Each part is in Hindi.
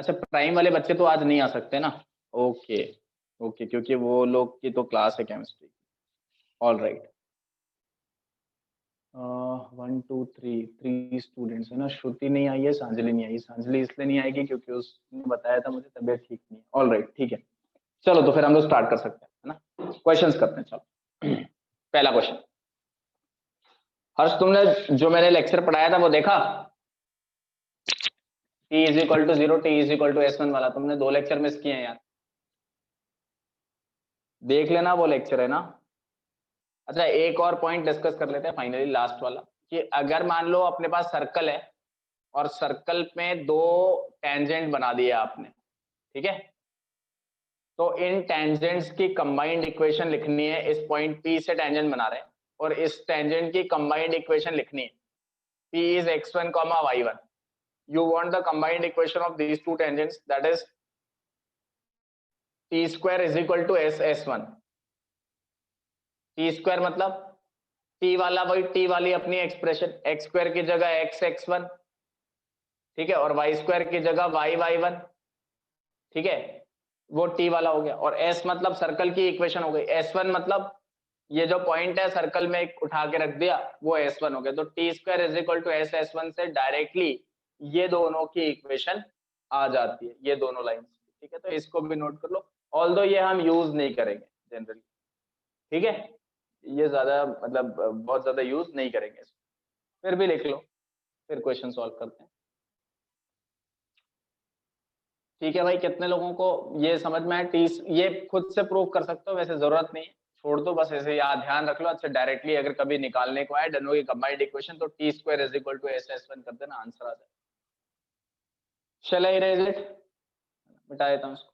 अच्छा प्राइम वाले बच्चे तो आज नहीं आ सकते ना। ओके ओके, क्योंकि वो लोग की तो क्लास है केमिस्ट्री। All right. 1 2 3 3 स्टूडेंट्स है ना। श्रुति नहीं आई है, सांजलि नहीं आई। सांजलि इसलिए नहीं आएगी क्योंकि उसने बताया था मुझे तबीयत ठीक नहीं है। ऑल राइट ठीक है, चलो तो फिर हम लोग स्टार्ट कर सकते हैं, है ना। क्वेश्चंस करते हैं, चलो। पहला क्वेश्चन। हर्ष तुमने जो मैंने लेक्चर पढ़ाया था वो देखा? T is equal to 0, T is equal to S1 वाला तुमने 2 लेक्चर मिस किए हैं यार। देख लेना, वो लेक्चर है ना। अच्छा एक और पॉइंट डिस्कस कर लेते हैं फाइनली, लास्ट वाला, कि अगर मान लो अपने पास सर्कल है और सर्कल में 2 टेंजेंट बना दिए आपने, ठीक है, तो इन टेंजेंट्स की कंबाइंड इक्वेशन लिखनी है। इस पॉइंट P से टेंजेंट बना रहे हैं और इस टेंजेंट की कंबाइंड इक्वेशन लिखनी है। P is x1, y1. You want the combined equation of these two tangents, that is t square is equal to s1. t square मतलब t वाला वही t वाली अपनी एक्सप्रेशन, x स्क्वायर की जगह x1, ठीक है, और y स्क्वायर की जगह y1, ठीक है, वो t वाला हो गया। और s मतलब सर्कल की इक्वेशन हो गई। s1 मतलब ये जो पॉइंट है सर्कल में एक उठा के रख दिया, वो s1 हो गया। तो t square is equal to s1 से डायरेक्टली ये दोनों की इक्वेशन आ जाती है, ये दोनों लाइन, ठीक है। तो इसको भी नोट कर लो, ऑल्दो ये हम यूज नहीं करेंगे जनरली, ठीक है, ये ज्यादा मतलब बहुत ज्यादा यूज नहीं करेंगे इसको, फिर भी लिख लो, फिर क्वेश्चन सॉल्व करते हैं। ठीक है भाई, कितने लोगों को ये समझ में आया? ये खुद से प्रूव कर सकते हो, वैसे जरूरत नहीं है, छोड़ दो, बस ऐसे याद ध्यान रख लो। अच्छा डायरेक्टली अगर कभी निकालने को आए दोनों की कंबाइंड इक्वेशन, तो T square is equal to s1 कर देना, आंसर आ जाए। Shall I erase it? मिटा देता हूँ इसको,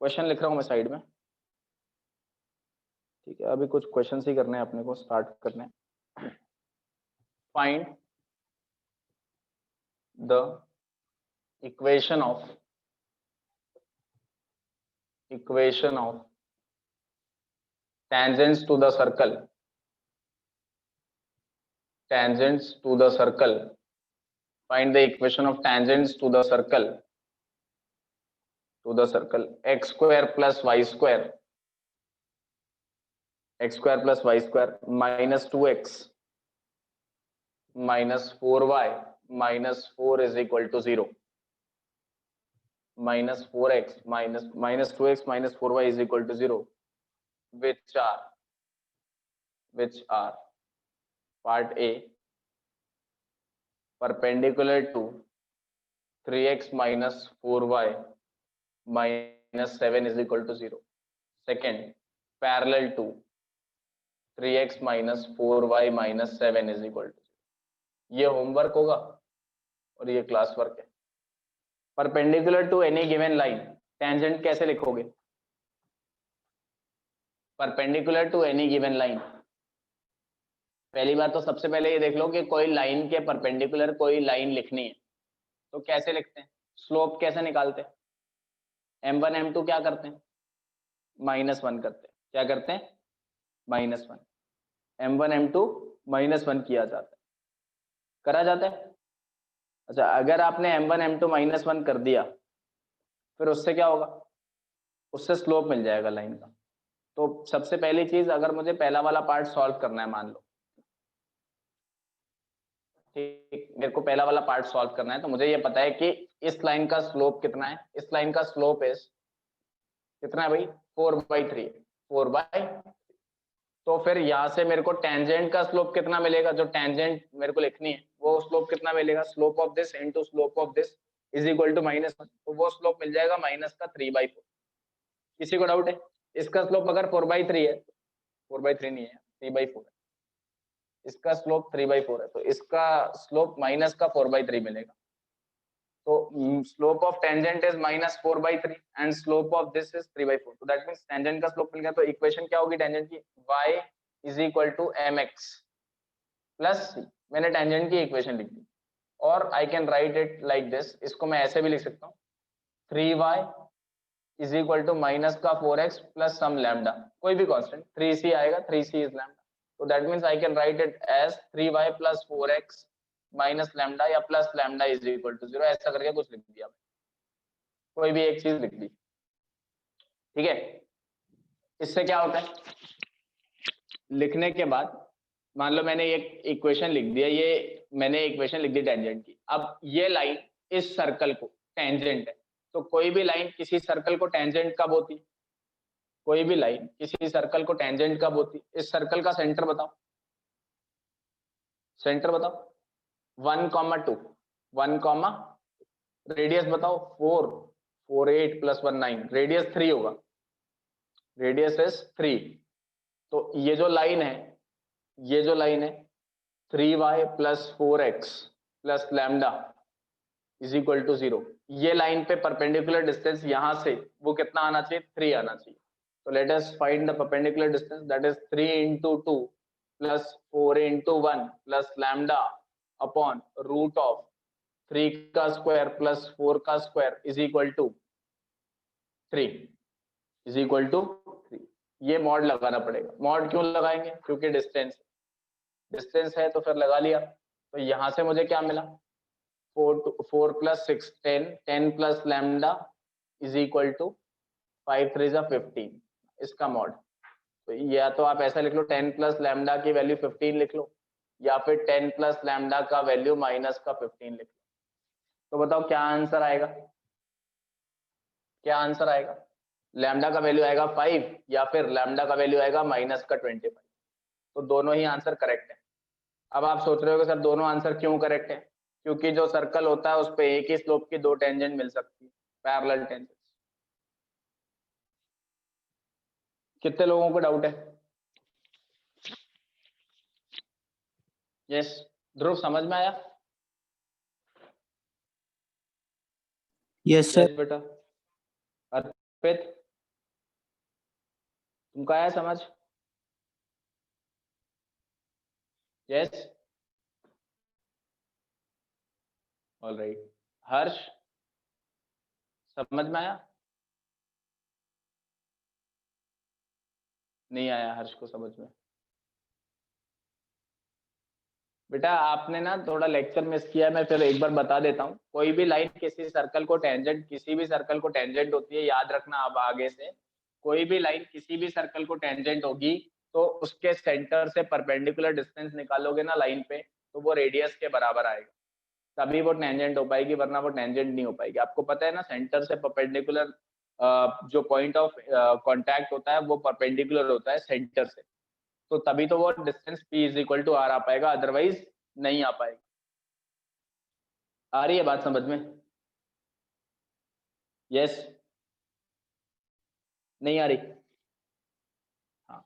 क्वेश्चन लिख रहा हूँ मैं साइड में, ठीक है। अभी कुछ क्वेश्चन ही करने हैं अपने को, स्टार्ट करने। Find the equation of tangents to the circle, find the equation of tangents to the circle x square plus y square minus 2x minus 4y minus 4 is equal to 0, minus 4x minus 2x minus 4y is equal to 0, which are part A perpendicular to 3x minus 4y minus 7 is equal to 0, second parallel to 3x minus 4y minus 7 is equal to 0. ये होमवर्क होगा और ये क्लास वर्क है। Perpendicular to any given line, tangent कैसे लिखोगे? Perpendicular to any given line, पहली बार तो सबसे पहले ये देख लो कि कोई लाइन के परपेंडिकुलर कोई लाइन लिखनी है, तो कैसे लिखते हैं? स्लोप कैसे निकालते हैं? m1 m2 क्या करते हैं? -1 करते हैं। क्या करते हैं? -1। m1 m2 -1 किया जाता है, करा जाता है। अच्छा अगर आपने m1 m2 -1 कर दिया, फिर उससे क्या होगा? उससे स्लोप मिल जाएगा लाइन का। तो सबसे पहली चीज, अगर मुझे पहला वाला पार्ट सॉल्व करना है, मान लो, ठीक, मेरे को पहला वाला पार्ट सॉल्व करना है, तो मुझे ये पता है कि इस लाइन का स्लोप कितना है। इस लाइन का स्लोप इज कितना है भाई? 4/3, 4/। तो फिर यहाँ से मेरे को टेंजेंट का स्लोप कितना मिलेगा? जो टेंजेंट मेरे को लिखनी है वो स्लोप कितना मिलेगा? Slope of this into slope of this is equal to -1। तो वो स्लोप मिल जाएगा माइनस का 3/4। किसी को डाउट है? इसका स्लोप अगर 4/3 है, 4/3 नहीं है, 3/4 है, इसका स्लोप 3/4 है, तो इसका स्लोप माइनस का 4/3 मिलेगा। तो slope of tangent is -4/3 and slope of this is 3/4, तो दैट मींस टेंजेंट का स्लोप मिल गया। तो इक्वेशन क्या होगी टेंजेंट की? y is equal to mx plus c। मैंने टेंजेंट की इक्वेशन लिख दी, और I can write it like this, इसको मैं ऐसे भी लिख सकता हूँ, 3y is equal to minus का 4x प्लस सम लैम्डा, कोई भी कांस्टेंट, 3c आएगा, 3c इज लैम्डा। तो that means I can write it as 3y plus 4x minus lambda या plus lambda is equal to 0, ऐसा करके कुछ लिख दिया। कोई भी एक चीज लिख दी, ठीक है। इससे क्या होता है, लिखने के बाद मान लो मैंने एक इक्वेशन लिख दिया, ये मैंने इक्वेशन लिख दी टेंजेंट की। अब ये लाइन इस सर्कल को टेंजेंट है, तो कोई भी लाइन किसी सर्कल को टेंजेंट कब होती, कोई भी लाइन किसी सर्कल को टेंजेंट कब होती, इस सर्कल का सेंटर बताओ, सेंटर बताओ। 1,2, 1, रेडियस बताओ 4, 4 8 प्लस 1 9, रेडियस 3 होगा, रेडियस इज 3। तो ये जो लाइन है, ये जो लाइन है 3y plus 4x plus lambda is equal to 0, ये लाइन पे परपेंडिकुलर डिस्टेंस यहां से वो कितना आना चाहिए, 3 आना चाहिए। तो let us find the perpendicular distance, that is 3 into 2 plus 4 into 1 plus lambda upon root of 3 का स्क्वायर प्लस 4 का square is equal to 3, is equal to 3। ये मॉड लगाना पड़ेगा। मॉड क्यों लगाएंगे, क्योंकि डिस्टेंस है तो फिर लगा लिया। तो यहां से मुझे क्या मिला, 4 plus 6 10, 10 plus lambda is equal to 5 3 15, इसका मॉड। तो या तो आप ऐसा लिख लो 10 प्लस लैम्डा की वैल्यू 15 लिख लो, या फिर 10 प्लस लैम्डा का वैल्यू माइनस का 15 लिख लो। तो बताओ क्या आंसर आएगा, क्या आंसर आएगा, लैम्डा का वैल्यू आएगा 5 या फिर लैम्डा का वैल्यू आएगा माइनस का 25। तो दोनों ही आंसर करेक्ट है। अब आप सोच रहे हो कि सर दोनों आंसर क्यों करेक्ट है, क्योंकि जो सर्कल होता है उस पे एक ही स्लोप की दो टेंजेंट मिल सकती है, पैरेलल टेंजेंट। कितने लोगों को डाउट है? यस, ध्रुव समझ में आया? Yes sir. यस बेटा। अर्पित तुमको आया समझ? Yes, alright. हर्ष समझ में आया? नहीं आया हर्ष को समझ में? बेटा आपने ना थोड़ा लेक्चर मिस किया है, मैं फिर एक बार बता देता हूँ। कोई भी लाइन किसी सर्कल को टेंजेंट, किसी भी सर्कल को टेंजेंट होती है, याद रखना अब आगे से। कोई भी लाइन किसी भी सर्कल को टेंजेंट होगी तो उसके सेंटर से परपेंडिकुलर डिस्टेंस निकालोगे ना लाइन पे, तो वो रेडियस के बराबर आएगा, तभी वो टेंजेंट हो पाएगी, वरना वो टेंजेंट नहीं हो पाएगी। आपको पता है ना, सेंटर से परपेंडिकुलर जो पॉइंट ऑफ कांटेक्ट होता है वो परपेंडिकुलर होता है सेंटर से, तो तभी तो वो distance p is equal to r आ पाएगा, अदरवाइज नहीं आ पाएगा। आ रही है बात समझ में? यस, नहीं आ रही? हाँ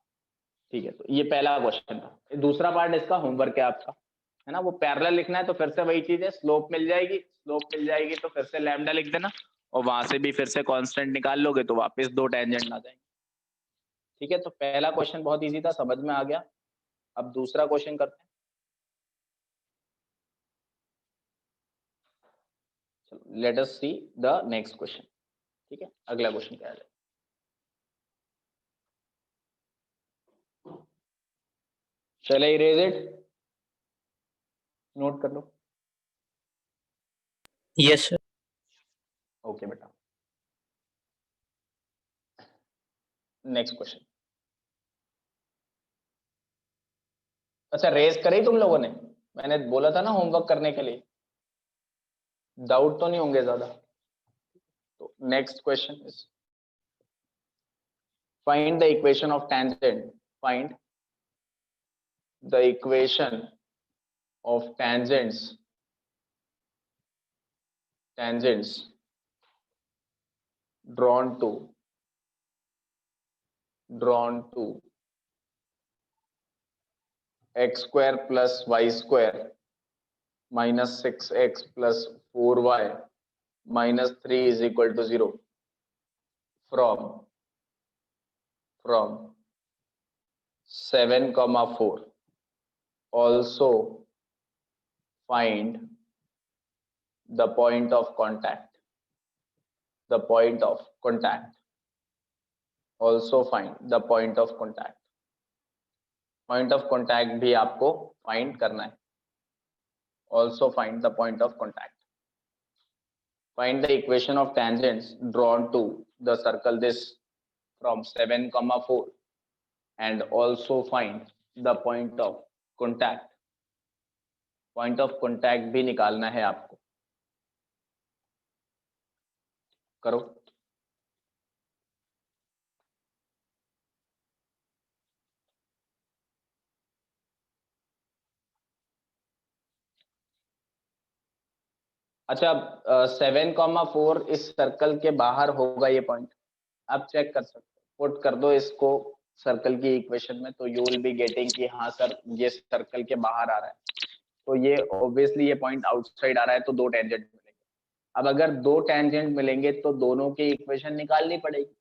ठीक है। तो ये पहला क्वेश्चन था। दूसरा पार्ट इसका होमवर्क है आपका, है ना। वो पैरेलल लिखना है तो फिर से वही चीज है, स्लोप मिल जाएगी, स्लोप मिल जाएगी तो फिर से लैम्डा लिख देना, और वहां से भी फिर से कांस्टेंट निकाल लोगे तो वापस दो टेंजेंट आ जाएंगे। ठीक है, तो पहला क्वेश्चन बहुत इजी था, समझ में आ गया। अब दूसरा क्वेश्चन करते हैं। चलो let us see the next question. ठीक है, अगला क्वेश्चन क्या है? Shall I erase it? Note कर लो। Yes sir. ओके बेटा, नेक्स्ट क्वेश्चन। अच्छा रेज करी तुम लोगों ने? मैंने बोला था ना होमवर्क करने के लिए, डाउट तो नहीं होंगे ज्यादा। तो next question is find the equation of tangent, find the equation of tangents drawn to x square plus y square minus 6x plus 4y minus 3 is equal to 0 from 7,4. Also find the point of contact. Also find the point of contact. Point of contact भी आपको find करना है. Also find the point of contact. Find the equation of tangents drawn to the circle this from 7, 4 and also find the point of contact. Point of contact भी निकालना है आपको. करो. अच्छा 7, 4 इस सर्कल के बाहर होगा ये पॉइंट. आप चेक कर सकते हो. पुट कर दो इसको सर्कल की इक्वेशन में तो यू विल बी गेटिंग कि हाँ सर ये सर्कल के बाहर आ रहा है. तो ये ऑब्वियसली ये पॉइंट आउटसाइड आ रहा है तो दो टेंजेंट मिलेंगे. अब अगर दो टेंजेंट मिलेंगे तो दोनों की इक्वेशन निकालनी पड़ेगी.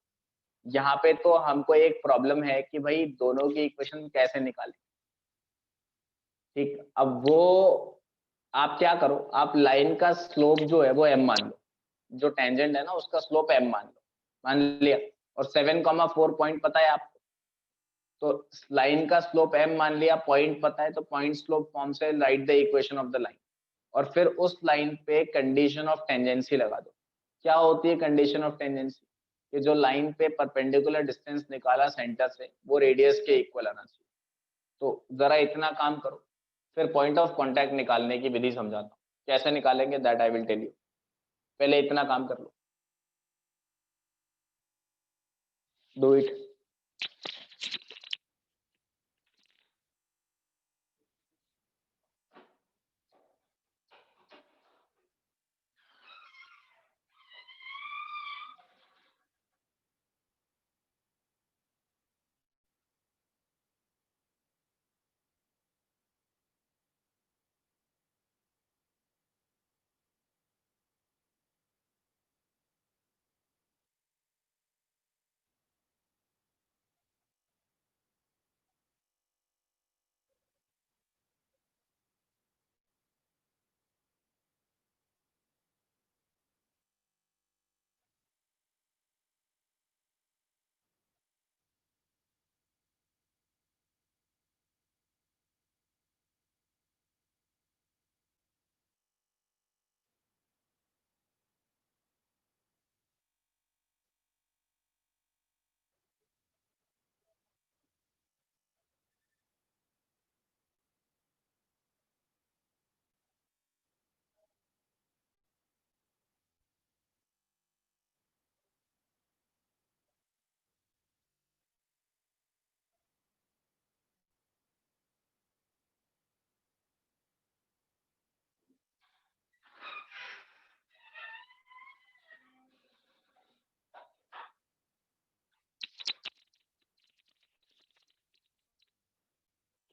यहाँ पे तो हमको एक प्रॉब्लम है कि भाई दोनों की इक्वेशन कैसे निकालें. ठीक. अब वो आप क्या करो, आप लाइन का स्लोप जो है वो m मान लो. जो टेंजेंट है ना उसका स्लोप m मान लो. मान लिया. और 7, 4 पॉइंट पता है आपको. तो लाइन का स्लोप m मान लिया, पॉइंट पता है, तो पॉइंट स्लोप फॉर्म से right the equation of the line. और फिर उस लाइन पे कंडीशन ऑफ टेंजेंसी लगा दो. क्या होती है कंडीशन ऑफ टेंजेंसी? कि जो लाइन पे परपेंडिकुलर डिस्टेंस निकाला सेंटर से वो रेडियस के इक्वल आना चाहिए. तो जरा इतना काम करो. फिर पॉइंट ऑफ कांटेक्ट निकालने की विधि समझाता हूँ. कैसे निकालेंगे that I will tell you. पहले इतना काम कर लो. Do it.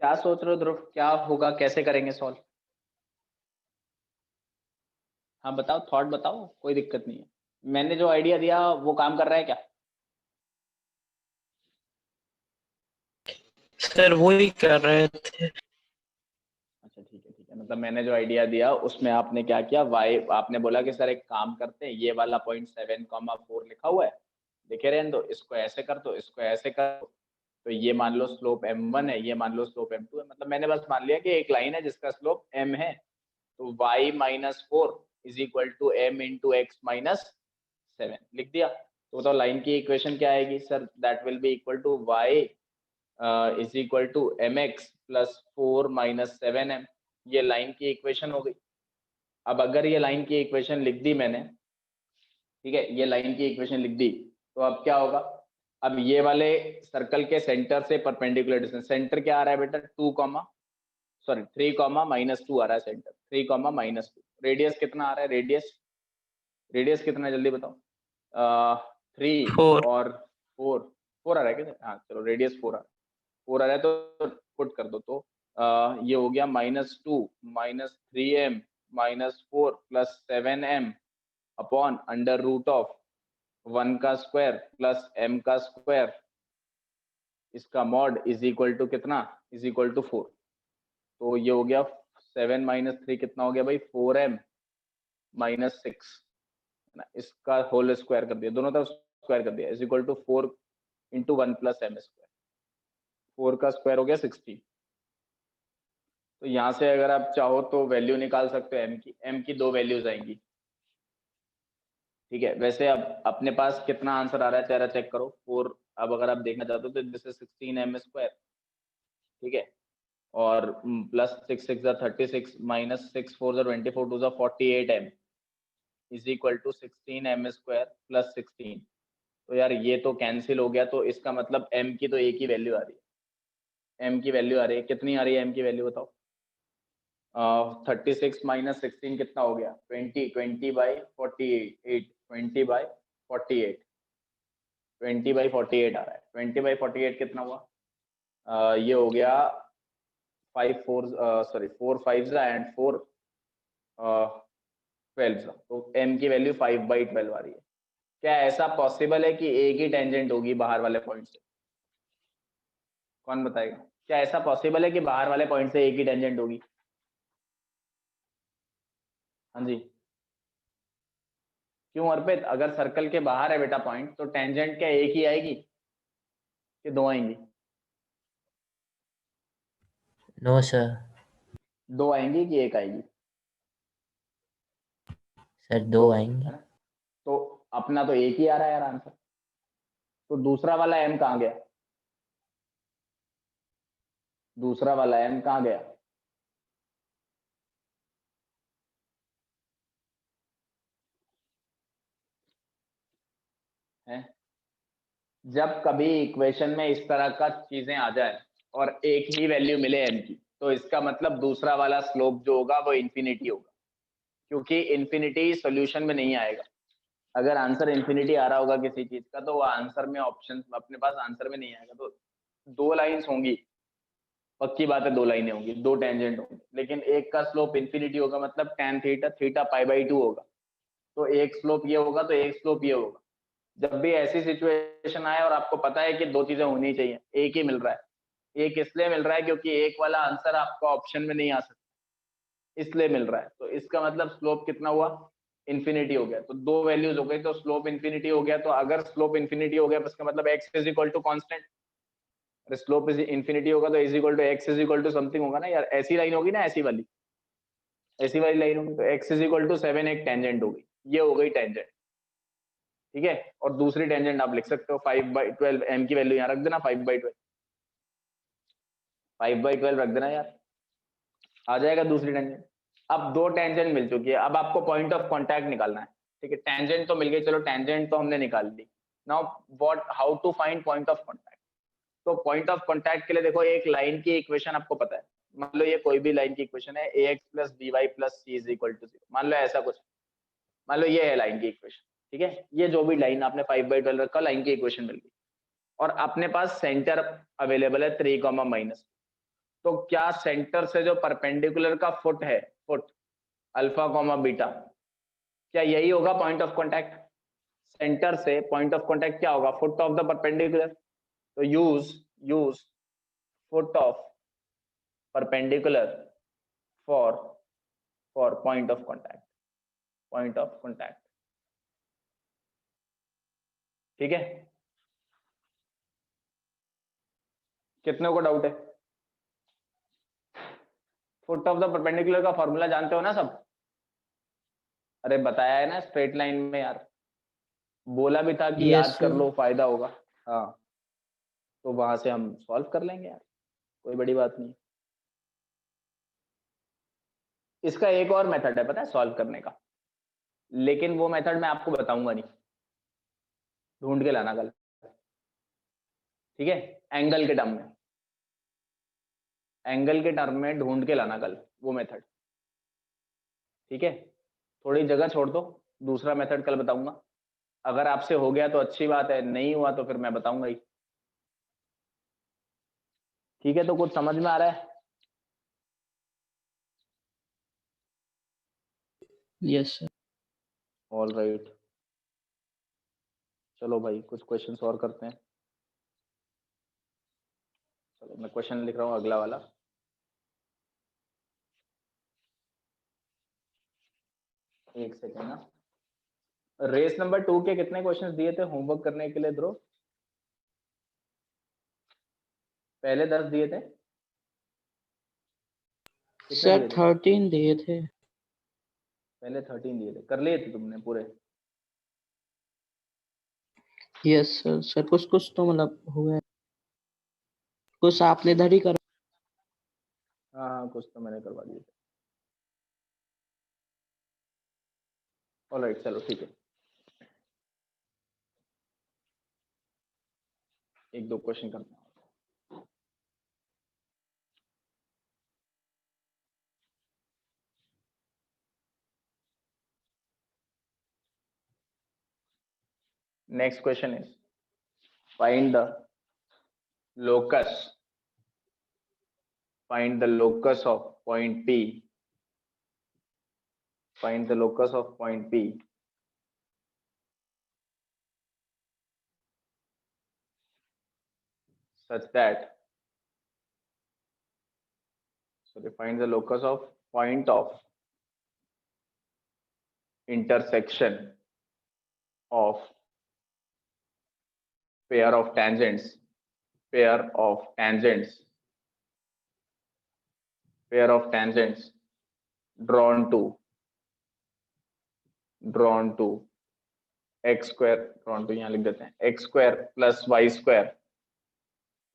क्या सोच रहे हो ध्रुव, क्या होगा, कैसे करेंगे सॉल्व? हाँ बताओ, थॉट बताओ, कोई दिक्कत नहीं है. मैंने जो आइडिया दिया वो काम कर रहा है क्या? सर वो ही कर रहे थे. अच्छा ठीक है ठीक है. मतलब मैंने जो आइडिया दिया उसमें आपने क्या किया, वाई आपने बोला कि सर एक काम करते हैं, ये वाला पॉइंट 7, 4 लिखा हुआ है, लिखे रहने दो, इसको ऐसे कर दो, इसको ऐसे कर दो. तो ये मान लो स्लोप m1 है, ये मान लो स्लोप m2 है. मतलब मैंने बस मान लिया कि एक लाइन है जिसका स्लोप m है. तो y-4 is equal to m into x minus 7 लिख दिया. तो बताओ लाइन की इक्वेशन क्या आएगी sir? That will be equal to y is equal to mx plus 4 minus 7m. ये लाइन की इक्वेशन हो गई. अब अगर ये लाइन की इक्वेशन लिख दी मैंने, ठीक है, ये लाइन की इक्वेशन लिख दी, तो अब क्या होगा? अब ये वाले सर्कल के सेंटर से परपेंडिकुलर डिस्टेंस, सेंटर क्या आ रहा है बेटा? 3, -2 आ रहा है सेंटर. 3, -2. रेडियस कितना आ रहा है? रेडियस कितना है जल्दी बताओ. 3 4. और 4 आ रहा है क्या? हाँ चलो रेडियस 4 आ रहा है तो पुट कर दो. तो ये हो गया -2 -3m -4 plus 7m upon under root of 1 का स्क्वायर प्लस m का स्क्वायर, इसका मॉड इज इक्वल टू कितना? Is equal to 4. तो ये हो गया 7 - 3 कितना हो गया भाई? 4m -6 ना. इसका होल स्क्वायर कर दिया, दोनों तरफ स्क्वायर कर दिया, is equal to 4 into 1 plus m square. 4 का स्क्वायर हो गया 60. तो यहाँ से अगर आप चाहो तो वैल्यू निकाल सकते हो m की. m की दो वैल्यूज आएंगी. ठीक है, वैसे अब अपने पास कितना आंसर आ रहा है जरा चेक करो 4। अब अगर आप देखना चाहते हो तो दिस इज 16m², ठीक है, और plus 6 6 36 minus 6 4 24 2 48m is equal to 16m² plus 16। तो यार ये तो कैंसिल हो गया, तो इसका मतलब m की तो एक ही वैल्यू आ रही है। m की वैल्यू आ रही है, कितनी आ रही है m की वैल्यू बताओ? 36 माइनस 16 कितना हो गया? 20 20/48 20/48 20/48 आ रहा है। 20/48 कितना हुआ? ये हो गया 4 5 एंड 4 12। तो m की वैल्यू 5/12 आ रही है। क्या ऐसा पॉसिबल है कि एक ही टेंजेंट होगी बाहर वाले पॉइंट से? कौन बताएगा? क्या ऐसा पॉसिबल है कि बाहर वाले पॉइंट से एक ही टेंजेंट होगी? हाँ जी, क्यों अर्पित? अगर सर्कल के बाहर है बेटा पॉइंट, तो टेंजेंट क्या एक ही आएगी कि दो आएंगी? No sir. दो आएंगी कि एक आएगी? सर दो, दो आएंगे। है ना? तो अपना तो एक ही आ रहा है यार आंसर, तो दूसरा वाला m कहाँ गया? दूसरा वाला m कहाँ गया? है? जब कभी इक्वेशन में इस तरह का चीजें आ जाए और एक ही वैल्यू मिले m की, तो इसका मतलब दूसरा वाला स्लोप जो होगा वो इन्फिनिटी होगा, क्योंकि इन्फिनिटी सॉल्यूशन में नहीं आएगा। अगर आंसर इन्फिनिटी आ रहा होगा किसी चीज का, तो वो आंसर में ऑप्शन अपने पास आंसर में नहीं आएगा। तो दो लाइंस होंगी, पक्की बात है, दो लाइनें होंगी, दो टेंजेंट होंगे, लेकिन एक का स्लोप इन्फिनिटी होगा, मतलब tan थीटा थीटा π/2 होगा। तो एक स्लोप ये होगा तो एक स्लोप ये होगा। जब भी ऐसी सिचुएशन आए और आपको पता है कि दो चीजें होनी चाहिए, एक ही मिल रहा है, एक इसलिए मिल रहा है क्योंकि एक वाला आंसर आपका ऑप्शन में नहीं आ सकता, इसलिए मिल रहा है, तो इसका मतलब स्लोप कितना हुआ? इन्फिनिटी हो गया। तो दो वैल्यूज हो गई तो स्लोप इन्फिनिटी हो गया। तो अगर स्लोप इन्फिनिटी हो गया तो इसका मतलब x is equal to constant. Slope is infinity होगा तो is equal to x is equal to something होगा ना यार। ऐसी लाइन होगी ना, ऐसी वाली लाइन होगी, तो x इज इक्वल टू 7 एक टेंजेंट होगी। ये हो गई टेंजेंट, ठीक है। और दूसरी टेंजेंट आप लिख सकते हो 5/12, m की वैल्यू यहाँ रख देना 5/12, 5/12 रख देना यार, आ जाएगा दूसरी टेंजेंट। अब दो टेंजेंट मिल चुकी है, अब आपको पॉइंट ऑफ कांटेक्ट निकालना है, ठीक है। टेंजेंट तो मिल गई, चलो टेंजेंट तो हमने निकाल ली। Now what, how to find point of contact? तो पॉइंट ऑफ कांटेक्ट के लिए देखो, एक लाइन की इक्वेशन आपको पता है। मान लो ये कोई भी लाइन की इक्वेशन है, ax + by + c = 0, मान लो ऐसा कुछ, मान लो ये है लाइन की इक्वेशन, ठीक है। ये जो भी लाइन आपने 5/12 रखा, लाइन की इक्वेशन मिल गई, और अपने पास सेंटर अवेलेबल है 3, तो क्या सेंटर से जो परपेंडिकुलर का फुट है, फुट अल्फा, बीटा, क्या यही होगा पॉइंट ऑफ कांटेक्ट? सेंटर से पॉइंट ऑफ कांटेक्ट क्या होगा? Foot of the perpendicular. तो use foot of perpendicular for point of contact, point of contact, ठीक है। कितने को डाउट है? फुट ऑफ द परपेंडिकुलर का फॉर्मूला जानते हो ना सब? अरे बताया है ना स्ट्रेट लाइन में यार, बोला भी था कि यस याद कर सर। लो, फायदा होगा। हाँ, तो वहां से हम सॉल्व कर लेंगे यार, कोई बड़ी बात नहीं। इसका एक और मेथड है पता है सॉल्व करने का, लेकिन वो मेथड मैं आपको बताऊंगा नहीं, ढूंढ के लाना कल, ठीक है। एंगल के टर्म में, एंगल के टर्म में ढूंढ के लाना कल वो मेथड, ठीक है। थोड़ी जगह छोड़ दो, दूसरा मेथड कल बताऊंगा। अगर आपसे हो गया तो अच्छी बात है, नहीं हुआ तो फिर मैं बताऊंगा ही, ठीक है। तो कुछ समझ में आ रहा है? Yes sir. ऑल राइट, चलो भाई कुछ क्वेश्चन और करते हैं। चलो मैं क्वेश्चन लिख रहा हूँ अगला वाला। एक सेकेंड ना। रेस नंबर 2 के कितने क्वेश्चंस दिए थे होमवर्क करने के लिए ध्रुव? पहले 10 दिए थे, कितने सर दिए थे? 13 दिए थे। पहले 13 दिए थे, कर लिए थे तुमने पूरे? Yes sir. सर कुछ कुछ तो मतलब हुआ है, कुछ आपने इधर ही करा। हाँ हाँ, कुछ तो मैंने करवा दिया। ऑलराइट, चलो ठीक है, एक दो क्वेश्चन करता हूँ। Next question is find the locus find the locus of point P. Find the locus of point P such that, so they find the locus of point of intersection of pair of tangents pair of tangents pair of tangents drawn to x square, drawn to यहाँ लिख देते हैं, x square plus y square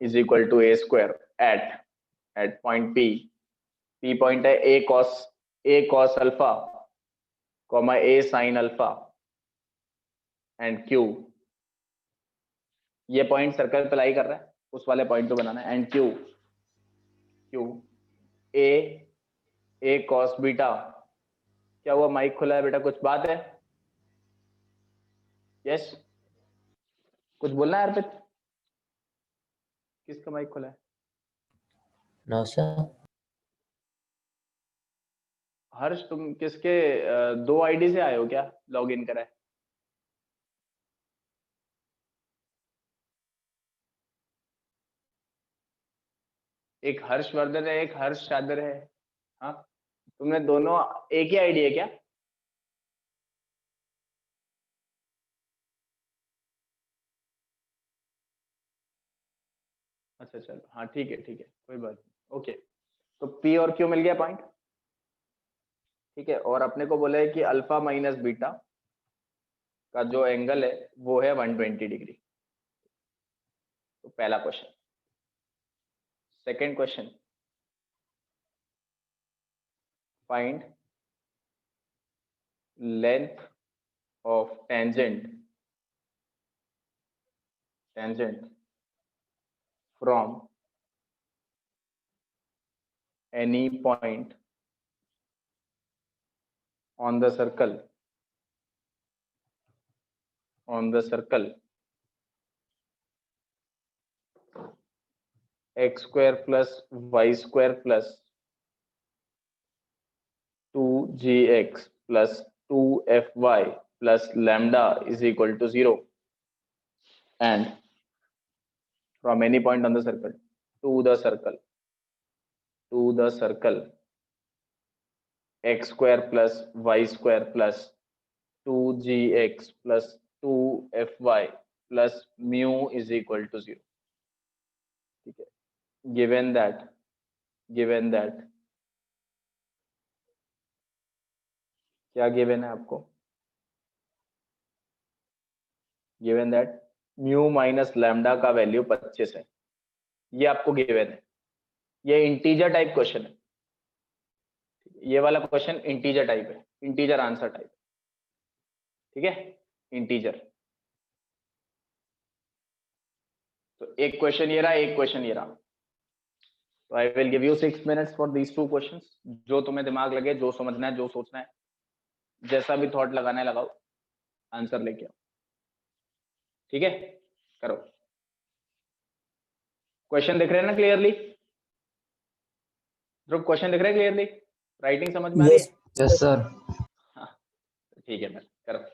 is equal to a square at point P. P point है a cos alpha comma a sin alpha and q. ये पॉइंट सर्कल पे लाई कर रहा है, उस वाले पॉइंट को बनाना है। And Q A cos beta. क्या हुआ, माइक खुला है बेटा, कुछ बात है? यस, कुछ बोलना है अर्पित? किसका माइक खुला है? No sir. हर्ष, तुम किसके दो आईडी से आए हो क्या, लॉग इन करा है? एक हर्षवर्धन है, एक हर्ष शादर है। हाँ, तुमने दोनों एक ही आईडी है क्या? अच्छा चलो, हाँ ठीक है ठीक है, कोई बात नहीं, ओके। तो पी और क्यू मिल गया पॉइंट, ठीक है। और अपने को बोला है कि अल्फा माइनस बीटा का जो एंगल है वो है 120 डिग्री। तो पहला question. Second question, find length of tangent from any point on the circle x square plus y square plus 2gx plus 2fy plus lambda is equal to 0, and from any point on the circle to the circle x square plus y square plus 2gx plus 2fy plus mu is equal to 0, ठीक है। given that क्या गिवन है आपको? Given that mu minus lambda का वैल्यू 25 है, ये आपको गिवन है। ये इंटीजर टाइप क्वेश्चन है, ये वाला क्वेश्चन इंटीजर टाइप है, इंटीजर आंसर टाइप, ठीक है, इंटीजर। तो एक क्वेश्चन ये रहा, एक क्वेश्चन ये रहा। तो I will give you 6 minutes for these two questions. जो तुम्हें दिमाग लगे, जो समझना है, जो सोचना है, जैसा भी थॉट लगाना है लगाओ, आंसर लेके आओ, ठीक है। करो। क्वेश्चन दिख रहे हैं ना क्लियरली? ध्रुव, क्वेश्चन दिख रहे हैं क्लियरली? राइटिंग समझ में आ रही है? Yes sir. हाँ, ठीक है, मैं करो।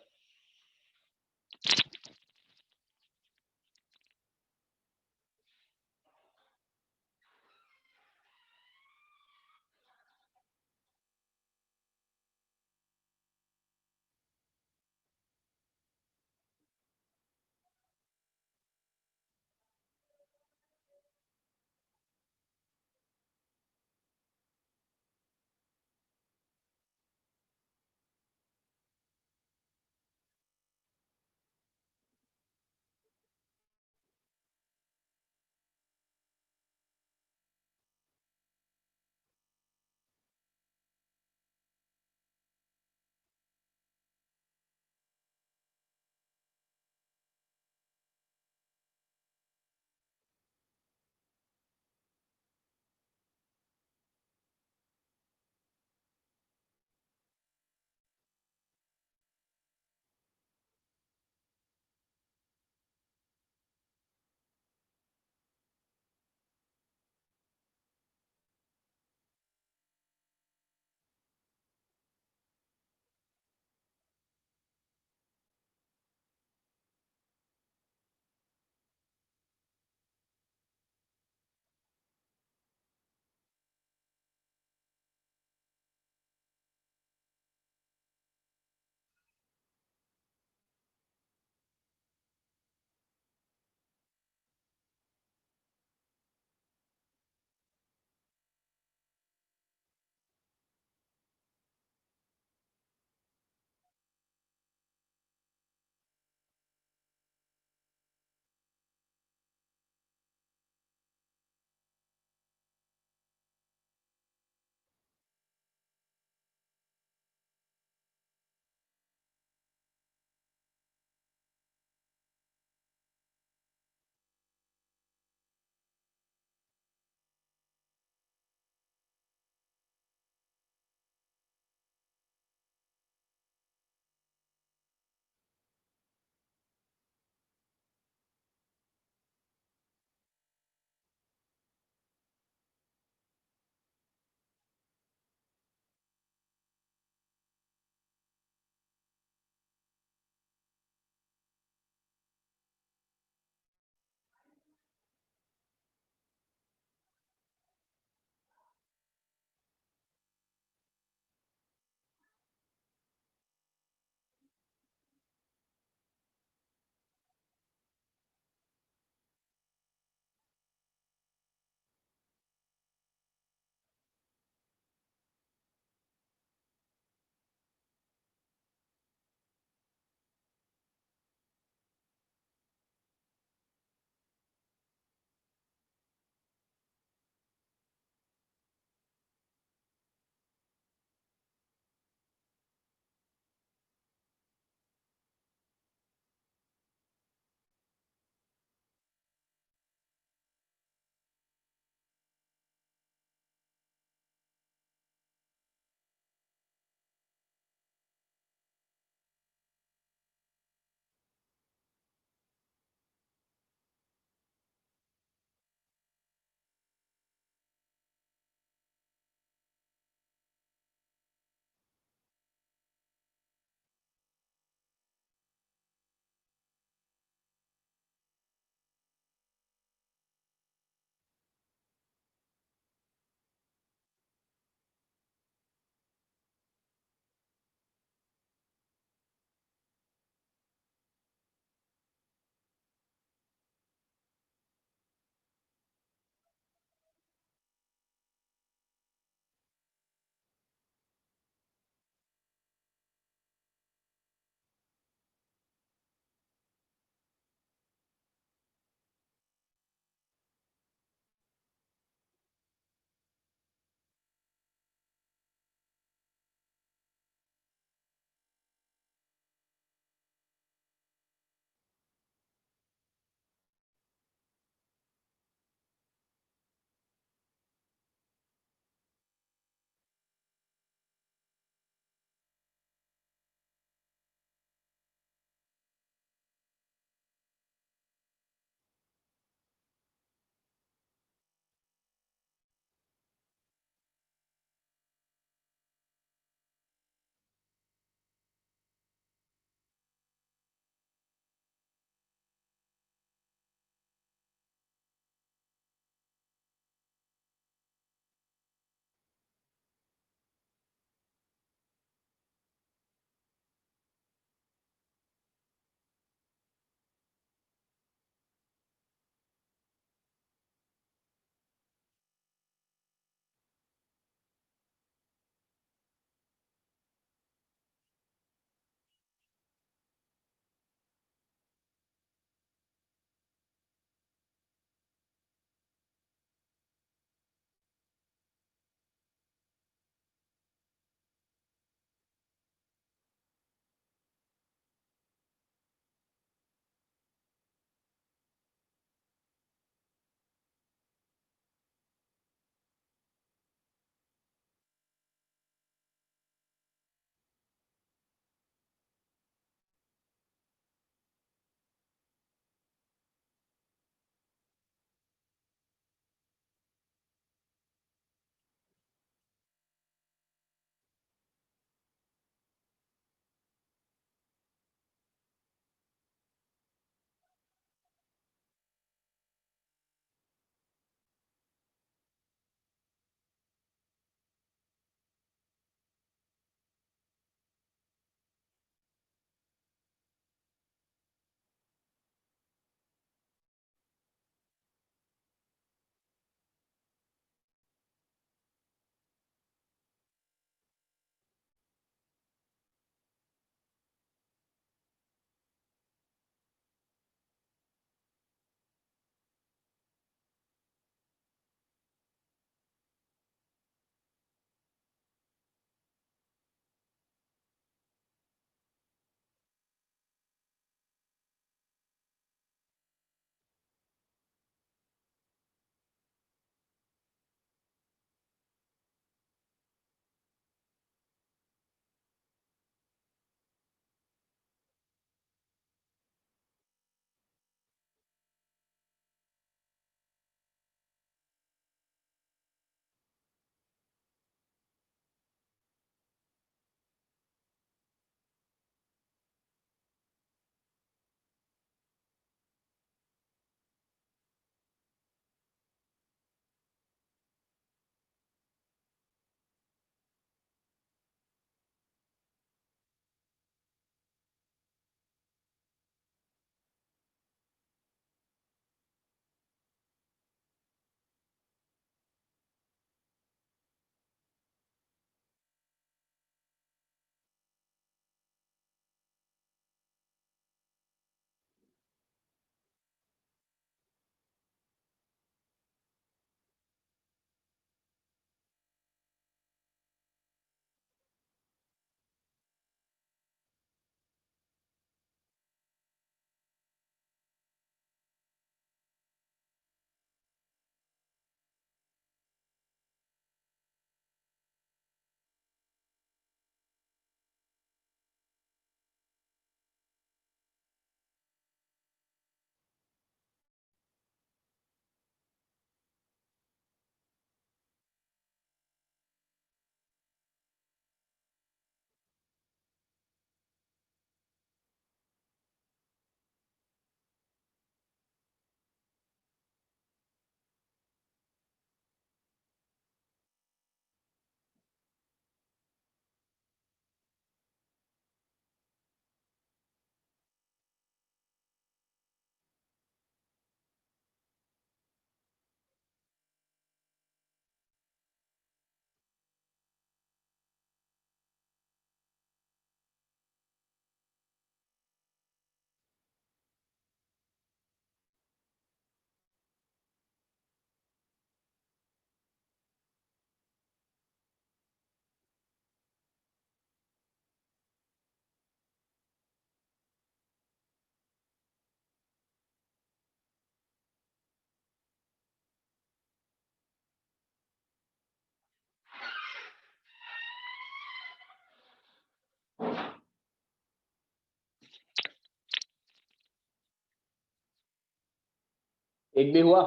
एक भी हुआ?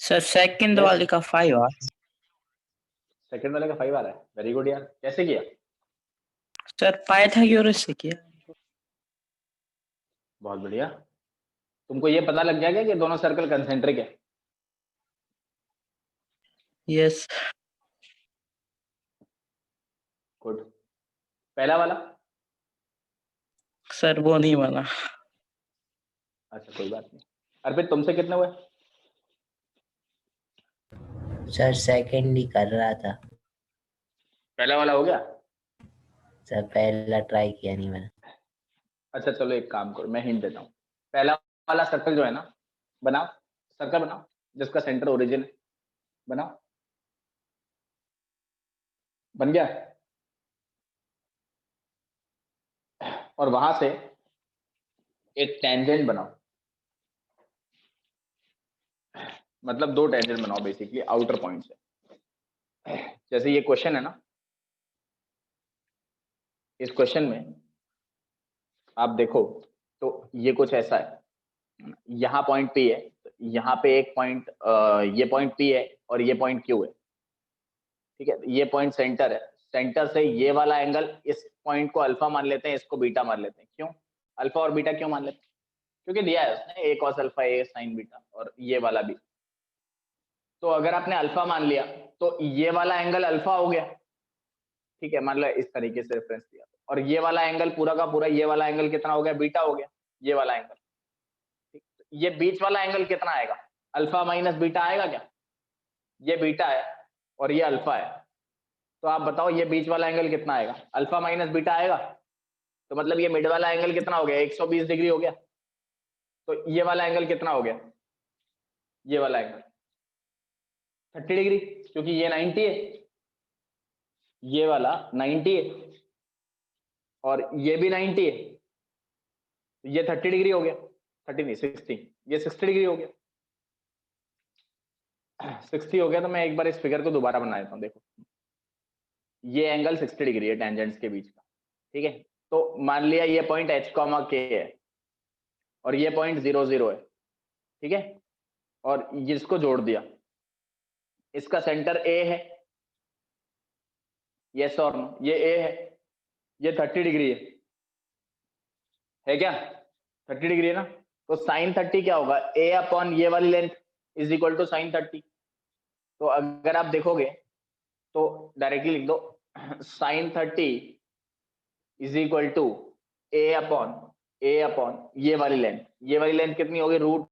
Sir second Yes. वाले का 5 आ सेकंड वाले का 5 आ रहा है, वेरी गुड यार, कैसे किया? सर पाइथागोरस से किया। बहुत बढ़िया। तुमको ये पता लग गया क्या कि दोनों सर्कल कंसेंट्रिक है? Yes good. पहला वाला? सर वो नहीं बना। अच्छा कोई बात नहीं। अर्पित तुमसे कितने हुए? सर सेकंड ही कर रहा था। पहला वाला हो गया? सर पहला ट्राई किया नहीं मैंने। अच्छा चलो एक काम करो, मैं हिंट देता हूँ। पहला वाला सर्कल जो है ना, बनाओ, सर्कल बनाओ जिसका सेंटर ओरिजिन है, बनाओ। बन गया? और वहां से एक टेंजेंट बनाओ, मतलब दो टेंजेंट बनाओ बेसिकली आउटर पॉइंट से। जैसे ये क्वेश्चन है ना, इस क्वेश्चन में आप देखो तो ये कुछ ऐसा है, यहाँ पॉइंट P है, तो यहाँ पे एक पॉइंट, ये पॉइंट P है और ये पॉइंट Q है, ठीक है। ये पॉइंट सेंटर है, सेंटर से ये वाला एंगल, इस पॉइंट को अल्फा मान लेते हैं, इसको बीटा मान लेते हैं। क्यों अल्फा और बीटा क्यों मान लेते हैं? क्योंकि दिया है उसने a cos alpha a sin beta, और ये वाला भी। तो अगर आपने अल्फा मान लिया तो ये वाला एंगल अल्फा हो गया, ठीक है, मान लो इस तरीके से रेफरेंस दिया, और ये वाला एंगल पूरा का पूरा, ये वाला एंगल कितना हो गया? बीटा हो गया, ये वाला एंगल। ठीक, ये बीच वाला एंगल कितना आएगा? अल्फा माइनस बीटा आएगा क्या? ये बीटा है और ये अल्फा है, तो आप बताओ ये बीच वाला एंगल कितना आएगा? अल्फा माइनस बीटा आएगा। तो मतलब ये मिड वाला एंगल कितना हो गया? 120 डिग्री हो गया। तो ये वाला एंगल कितना हो गया? ये वाला एंगल 30 डिग्री, क्योंकि ये 90 है, ये वाला 90 है और ये भी 90 है, तो ये 30 डिग्री हो गया। 30 नहीं 60, ये 60 डिग्री हो गया। 60 हो गया। तो मैं एक बार इस फिगर को दोबारा बना देता हूँ, देखो ये एंगल 60 डिग्री है टेंजेंट्स के बीच का, ठीक है। तो मान लिया ये पॉइंट h, k है और ये पॉइंट 0 0 है, ठीक है, और इसको जोड़ दिया, इसका सेंटर A है, यस और नो, ये A है, ये 30 डिग्री है क्या? 30 डिग्री है ना, तो साइन 30 क्या होगा? A अपॉन ये वाली length is equal to sine 30। तो अगर आप देखोगे तो डायरेक्टली लिख दो, sine 30 is equal to A upon ये वाली लेंथ कितनी होगी? रूट